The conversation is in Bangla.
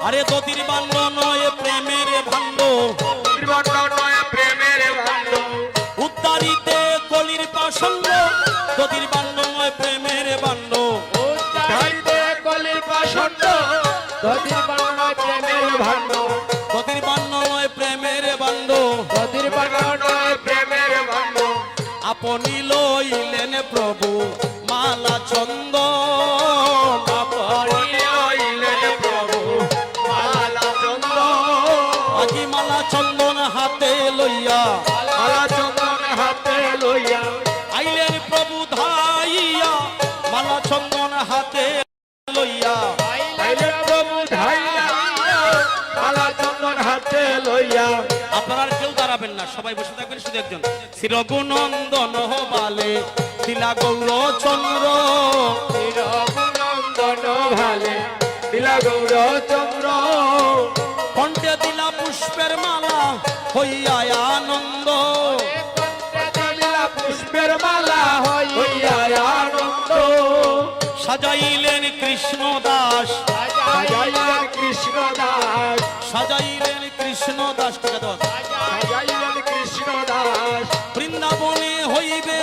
আরে দতির বান্ড নয় প্রেমের ভাণ্ড, উদ্ধারিতে কলির পাষণ্ড, দতির বান্ড নয় প্রেমের ভাণ্ড, দতির বান্ড নয় প্রেমের ভাণ্ড, আপনি লইলেন প্রভু মালা চন্দ, আজি মালা চন্দন হাতে লইয়া, আইলেন প্রভু ধাইয়া, মালা চন্দন হাতে লইয়া, আপনারা কেউ দাঁড়াবেন না, সবাই বসে থাকবেন, শুধু একজন শ্রীরঘুনন্দন বালে দিলা গৌর চন্দ্র, কণ্ঠে দিলা পুষ্পের মালা হইয়া আনন্দ, সাজাইলেন কৃষ্ণ দাস, সাজাইলেন কৃষ্ণ দাস, বৃন্দাবনে হইবে